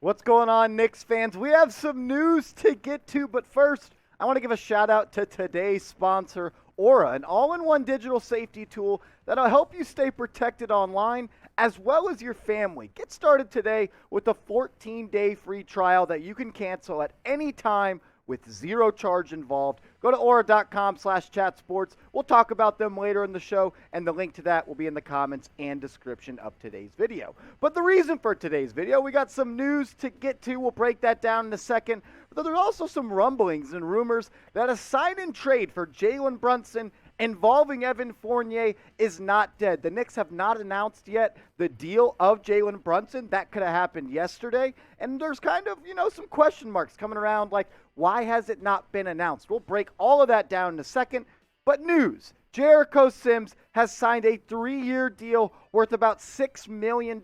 What's going on, Knicks fans? We have some news to get to, but first, I want to give a shout out to today's sponsor, Aura, an all-in-one digital safety tool that'll help you stay protected online as well as your family. Get started today with a 14-day free trial that you can cancel at any time with zero charge involved. Go to aura.com/chatsports. We'll talk about them later in the show, and the link to that will be in the comments and description of today's video. But the reason for today's video, we got some news to get to. We'll break that down in a second. But there's also some rumblings and rumors that a sign-and trade for Jalen Brunson involving Evan Fournier is not dead. The Knicks have not announced yet the deal of Jalen Brunson. That could have happened yesterday. And there's kind of, some question marks coming around like, why has it not been announced? We'll break all of that down in a second. But news, Jericho Sims has signed a 3-year deal worth about $6 million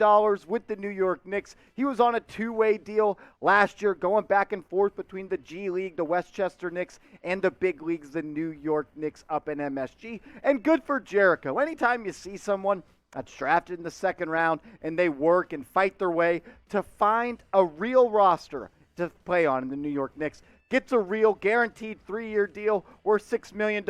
with the New York Knicks. He was on a 2-way deal last year, going back and forth between the G League, the Westchester Knicks, and the big leagues, the New York Knicks up in MSG. And good for Jericho. Anytime you see someone that's drafted in the second round and they work and fight their way to find a real roster to play on in the New York Knicks, gets a real guaranteed 3-year deal worth $6 million.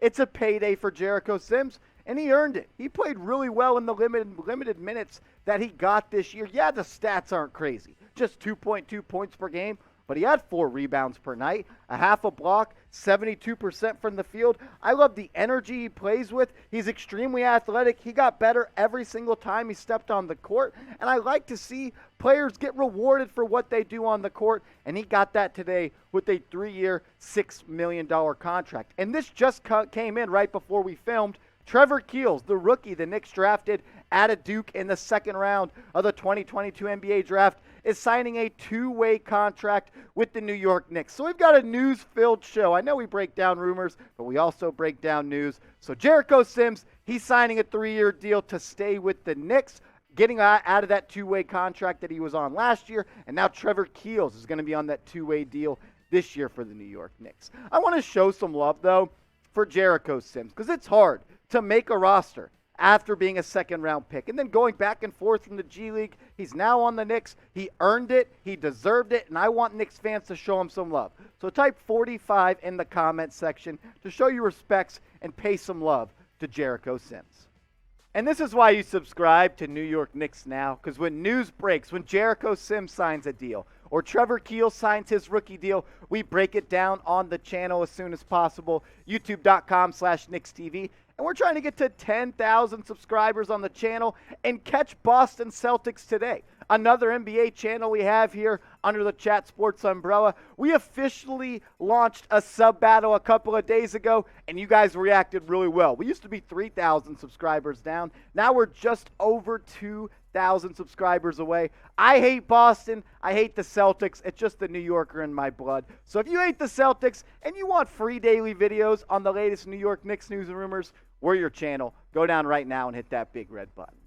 It's a payday for Jericho Sims, and he earned it. He played really well in the limited minutes that he got this year. Yeah, the stats aren't crazy. Just 2.2 points per game, but he had 4 rebounds per night, a half a block, 72% from the field. I love the energy he plays with. He's extremely athletic. He got better every single time he stepped on the court, and I like to see players get rewarded for what they do on the court, and he got that today with a 3-year, $6 million contract. And this just came in right before we filmed. Trevor Keels, the rookie the Knicks drafted out of Duke in the second round of the 2022 NBA draft, is signing a 2-way contract with the New York Knicks. So we've got a news-filled show. I know we break down rumors, but we also break down news. So Jericho Sims, he's signing a 3-year deal to stay with the Knicks, getting out of that 2-way contract that he was on last year. And now Trevor Keels is going to be on that 2-way deal this year for the New York Knicks. I want to show some love, though, for Jericho Sims, because it's hard to make a roster after being a second-round pick. And then going back and forth from the G League, he's now on the Knicks. He earned it. He deserved it. And I want Knicks fans to show him some love. So type 45 in the comments section to show your respects and pay some love to Jericho Sims. And this is why you subscribe to New York Knicks Now, because when news breaks, when Jericho Sims signs a deal, or Trevor Keels signs his rookie deal, we break it down on the channel as soon as possible, youtube.com/KnicksTV. And we're trying to get to 10,000 subscribers on the channel and catch Boston Celtics today. Another NBA channel we have here under the Chat Sports umbrella. We officially launched a sub battle a couple of days ago, and you guys reacted really well. We used to be 3,000 subscribers down. Now we're just over 2,000 subscribers away. I hate Boston. I hate the Celtics. It's just the New Yorker in my blood. So if you hate the Celtics and you want free daily videos on the latest New York Knicks news and rumors, we're your channel. Go down right now and hit that big red button.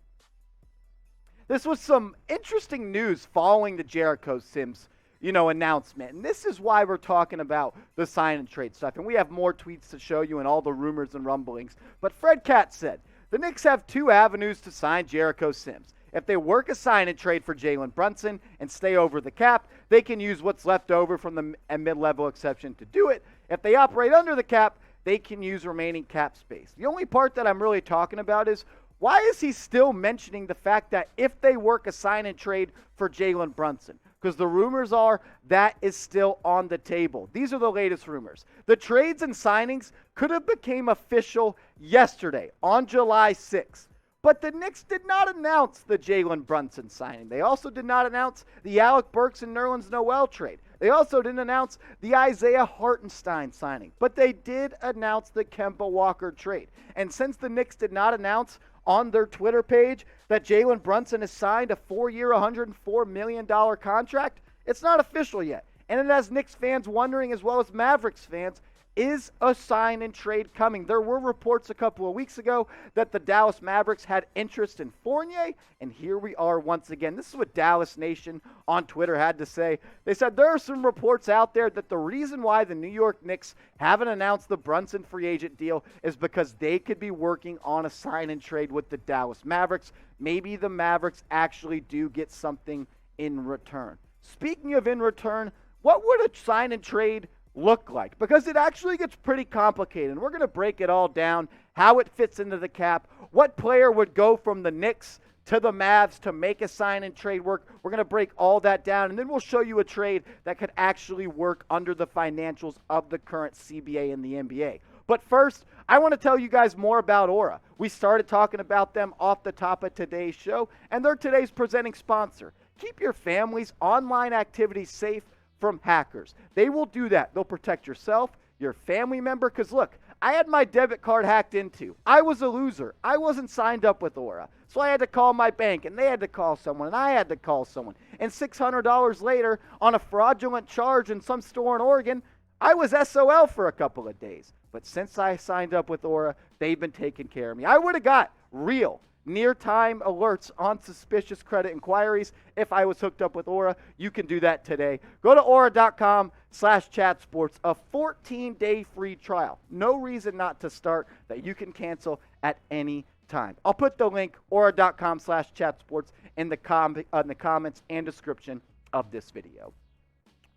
This was some interesting news following the Jericho Sims, announcement. And this is why we're talking about the sign and trade stuff. And we have more tweets to show you and all the rumors and rumblings. But Fred Katz said, the Knicks have 2 avenues to sign Jericho Sims. If they work a sign and trade for Jalen Brunson and stay over the cap, they can use what's left over from the mid-level exception to do it. If they operate under the cap, they can use remaining cap space. The only part that I'm really talking about is, why is he still mentioning the fact that if they work a sign and trade for Jalen Brunson? Because the rumors are that is still on the table. These are the latest rumors. The trades and signings could have became official yesterday on July 6th. But the Knicks did not announce the Jalen Brunson signing. They also did not announce the Alec Burks and Nerlens Noel trade. They also didn't announce the Isaiah Hartenstein signing. But they did announce the Kemba Walker trade. And since the Knicks did not announce on their Twitter page that Jalen Brunson has signed a 4-year, $104 million contract, it's not official yet. And it has Knicks fans wondering, as well as Mavericks fans, is a sign and trade coming? There were reports a couple of weeks ago that the Dallas Mavericks had interest in Fournier, and here we are once again. This is what Dallas Nation on Twitter had to say. They said there are some reports out there that the reason why the New York Knicks haven't announced the Brunson free agent deal is because they could be working on a sign and trade with the Dallas Mavericks. Maybe the Mavericks actually do get something in return. speaking of in return, what would a sign and trade look like? Because it actually gets pretty complicated. And we're going to break it all down, how it fits into the cap, what player would go from the Knicks to the Mavs to make a sign and trade work. We're going to break all that down, and then we'll show you a trade that could actually work under the financials of the current CBA and the NBA. But first, I want to tell you guys more about Aura. We started talking about them off the top of today's show, and they're today's presenting sponsor. Keep your family's online activities safe from hackers. They will do that. They'll protect yourself, your family member, because look, I had my debit card hacked into. I was a loser. I wasn't signed up with Aura. So I had to call my bank, and they had to call someone, and I had to call someone. And $600 later, on a fraudulent charge in some store in Oregon, I was SOL for a couple of days. But since I signed up with Aura, they've been taking care of me. I would have got real near-time alerts on suspicious credit inquiries if I was hooked up with Aura. You can do that today. Go to aura.com/chatsports, a 14-day free trial. No reason not to start that you can cancel at any time. I'll put the link, aura.com/chatsports, in the comments and description of this video.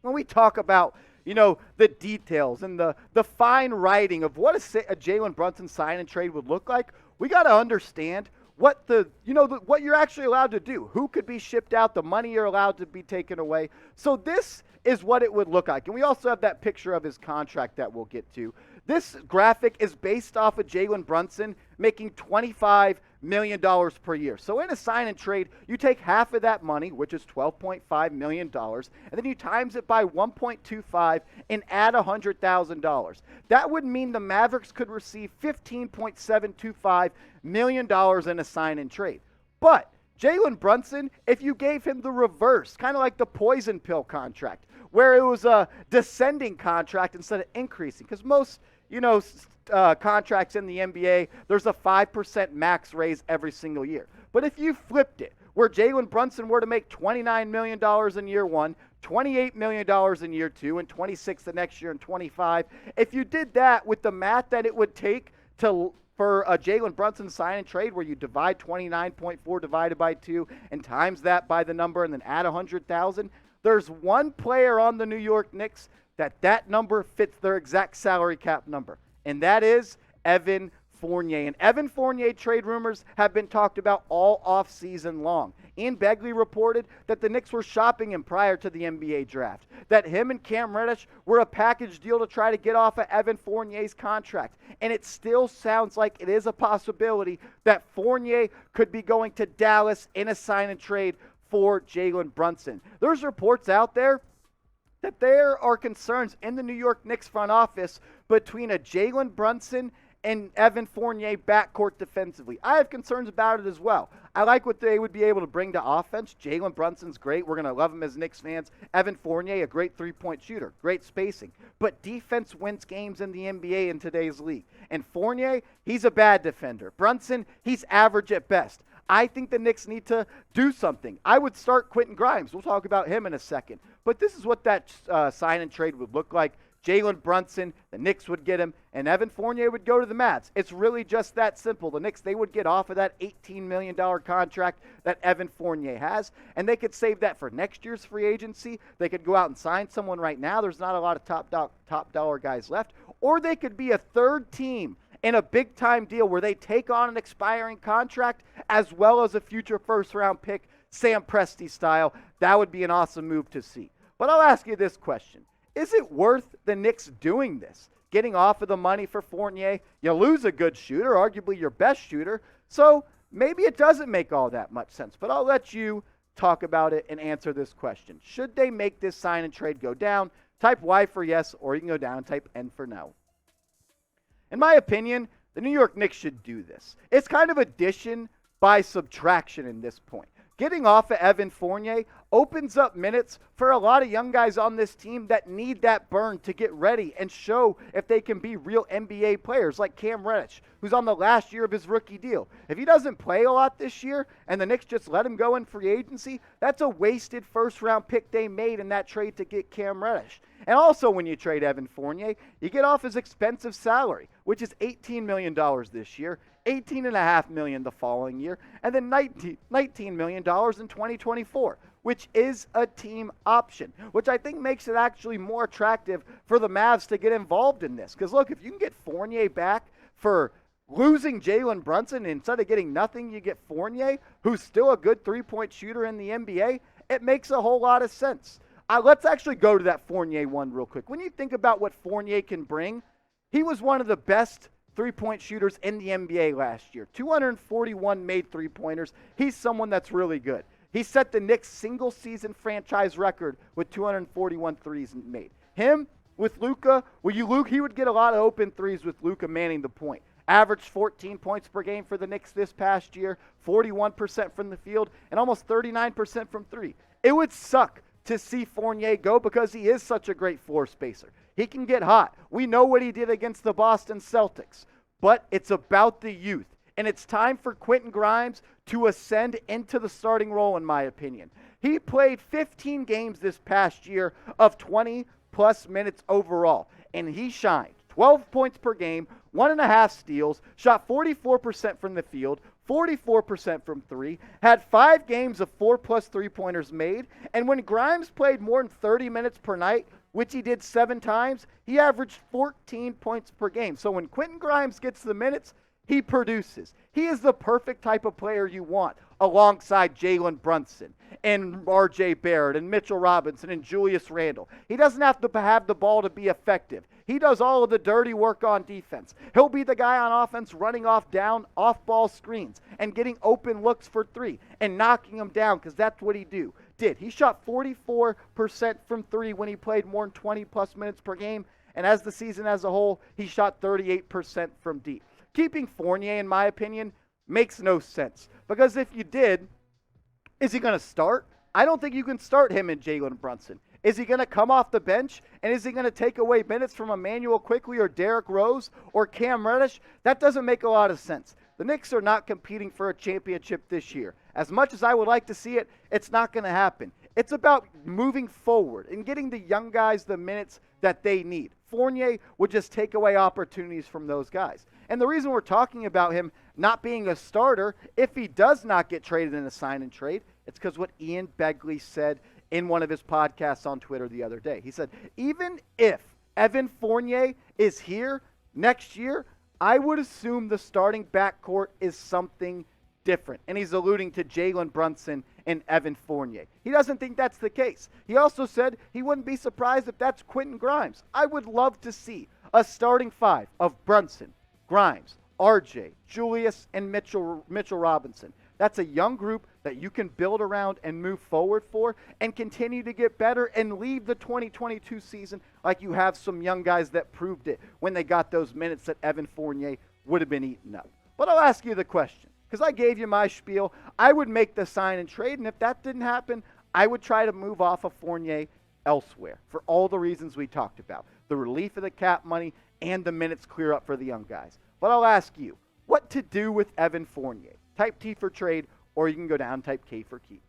When we talk about, the details and the fine writing of what a Jalen Brunson sign and trade would look like, we got to understand what what you're actually allowed to do, who could be shipped out, the money you're allowed to be taken away. So this is what it would look like. And we also have that picture of his contract that we'll get to. This graphic is based off of Jalen Brunson making $25 million per year. So in a sign and trade, you take half of that money, which is $12.5 million, and then you times it by 1.25 and add $100,000. That would mean the Mavericks could receive $15.725 million in a sign and trade. But Jalen Brunson, if you gave him the reverse, kind of like the poison pill contract, where it was a descending contract instead of increasing, because most contracts in the NBA, there's a 5% max raise every single year. But if you flipped it, where Jalen Brunson were to make $29 million in year one, $28 million in year two, and $26 the next year, and $25, if you did that with the math that it would take for a Jalen Brunson sign and trade, where you divide 29.4 divided by 2 and times that by the number and then add 100,000, there's one player on the New York Knicks that number fits their exact salary cap number, and that is Evan Fournier. And Evan Fournier trade rumors have been talked about all offseason long. Ian Begley reported that the Knicks were shopping him prior to the NBA draft, that him and Cam Reddish were a package deal to try to get off of Evan Fournier's contract. And it still sounds like it is a possibility that Fournier could be going to Dallas in a sign and trade for Jalen Brunson. There's reports out there that there are concerns in the New York Knicks front office between a Jalen Brunson and Evan Fournier backcourt defensively. I have concerns about it as well. I like what they would be able to bring to offense. Jalen Brunson's great. We're going to love him as Knicks fans. Evan Fournier, a great three-point shooter, great spacing. But defense wins games in the NBA in today's league. And Fournier, he's a bad defender. Brunson, he's average at best. I think the Knicks need to do something. I would start Quentin Grimes. We'll talk about him in a second. But this is what that sign and trade would look like. Jalen Brunson, the Knicks would get him, and Evan Fournier would go to the Mavs. It's really just that simple. The Knicks, they would get off of that $18 million contract that Evan Fournier has, and they could save that for next year's free agency. They could go out and sign someone right now. There's not a lot of top dollar guys left. Or they could be a third team in a big-time deal where they take on an expiring contract as well as a future first-round pick, Sam Presti style. That would be an awesome move to see. But I'll ask you this question. Is it worth the Knicks doing this? Getting off of the money for Fournier? You lose a good shooter, arguably your best shooter, so maybe it doesn't make all that much sense. But I'll let you talk about it and answer this question. Should they make this sign and trade go down? Type Y for yes, or you can go down and type N for no. In my opinion, the New York Knicks should do this. It's kind of addition by subtraction in this point. Getting off of Evan Fournier opens up minutes for a lot of young guys on this team that need that burn to get ready and show if they can be real NBA players, like Cam Reddish, who's on the last year of his rookie deal. If he doesn't play a lot this year and the Knicks just let him go in free agency, that's a wasted first-round pick they made in that trade to get Cam Reddish. And also when you trade Evan Fournier, you get off his expensive salary, which is $18 million this year, $18.5 million the following year, and then $19 million in 2024. which is a team option, which I think makes it actually more attractive for the Mavs to get involved in this. Because look, if you can get Fournier back for losing Jalen Brunson, instead of getting nothing, you get Fournier, who's still a good three-point shooter in the NBA, it makes a whole lot of sense. Let's actually go to that Fournier one real quick. When you think about what Fournier can bring, he was one of the best three-point shooters in the NBA last year. 241 made three-pointers. He's someone that's really good. He set the Knicks single-season franchise record with 241 threes made. Him with Luka, he would get a lot of open threes with Luka manning the point. Averaged 14 points per game for the Knicks this past year, 41% from the field, and almost 39% from three. It would suck to see Fournier go because he is such a great floor spacer. He can get hot. We know what he did against the Boston Celtics, but it's about the youth. And it's time for Quentin Grimes to ascend into the starting role, in my opinion. He played 15 games this past year of 20-plus minutes overall, and he shined. 12 points per game, 1.5 steals, shot 44% from the field, 44% from three, had 5 games of 4+ three-pointers made, and when Grimes played more than 30 minutes per night, which he did 7 times, he averaged 14 points per game. So when Quentin Grimes gets the minutes, he produces. He is the perfect type of player you want alongside Jalen Brunson and R.J. Barrett and Mitchell Robinson and Julius Randle. He doesn't have to have the ball to be effective. He does all of the dirty work on defense. He'll be the guy on offense running off-ball screens and getting open looks for three and knocking them down because that's what he did. He shot 44% from three when he played more than 20-plus minutes per game, and as the season as a whole, he shot 38% from deep. Keeping Fournier, in my opinion, makes no sense. Because if you did, is he going to start? I don't think you can start him and Jalen Brunson. Is he going to come off the bench? And is he going to take away minutes from Emmanuel Quickley or Derrick Rose or Cam Reddish? That doesn't make a lot of sense. The Knicks are not competing for a championship this year. As much as I would like to see it, it's not going to happen. It's about moving forward and getting the young guys the minutes that they need. Fournier would just take away opportunities from those guys. And the reason we're talking about him not being a starter, if he does not get traded in a sign and trade, it's because what Ian Begley said in one of his podcasts on Twitter the other day. He said, even if Evan Fournier is here next year, I would assume the starting backcourt is something different. And he's alluding to Jalen Brunson and Evan Fournier. He doesn't think that's the case. He also said he wouldn't be surprised if that's Quentin Grimes. I would love to see a starting 5 of Brunson, Grimes, RJ, Julius, and Mitchell Robinson. That's a young group that you can build around and move forward for and continue to get better and leave the 2022 season like you have some young guys that proved it when they got those minutes that Evan Fournier would have been eaten up. But I'll ask you the question, because I gave you my spiel. I would make the sign and trade, and if that didn't happen, I would try to move off of Fournier elsewhere for all the reasons we talked about. The relief of the cap money and the minutes clear up for the young guys. But I'll ask you, what to do with Evan Fournier? Type T for trade, or you can go down, type K for keep.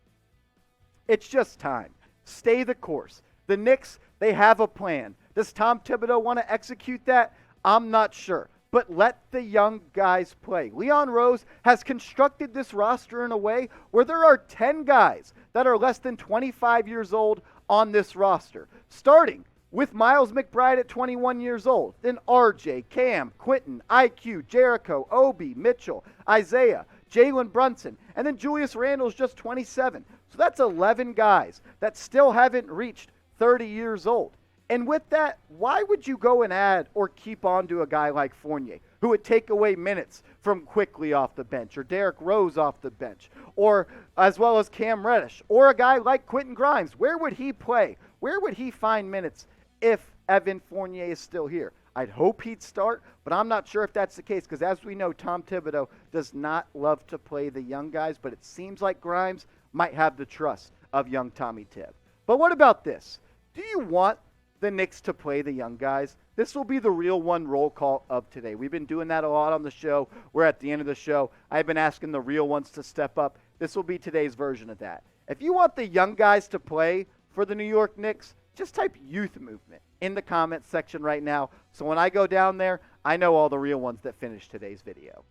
It's just time. Stay the course. The Knicks, they have a plan. Does Tom Thibodeau want to execute that? I'm not sure. But let the young guys play. Leon Rose has constructed this roster in a way where there are 10 guys that are less than 25 years old on this roster. Starting with Miles McBride at 21 years old, then RJ, Cam, Quentin, IQ, Jericho, Obi, Mitchell, Isaiah, Jalen Brunson, and then Julius Randle's just 27. So that's 11 guys that still haven't reached 30 years old. And with that, why would you go and add or keep on to a guy like Fournier, who would take away minutes from Quickley off the bench, or Derrick Rose off the bench, or as well as Cam Reddish, or a guy like Quentin Grimes? Where would he play? Where would he find minutes if Evan Fournier is still here? I'd hope he'd start, but I'm not sure if that's the case, because as we know, Tom Thibodeau does not love to play the young guys, but it seems like Grimes might have the trust of young Tommy Tibb. But what about this? Do you want the Knicks to play the young guys? This will be the real one roll call of today. We've been doing that a lot on the show. We're at the end of the show. I've been asking the real ones to step up. This will be today's version of that. If you want the young guys to play for the New York Knicks, just type youth movement in the comments section right now. So when I go down there, I know all the real ones that finished today's video.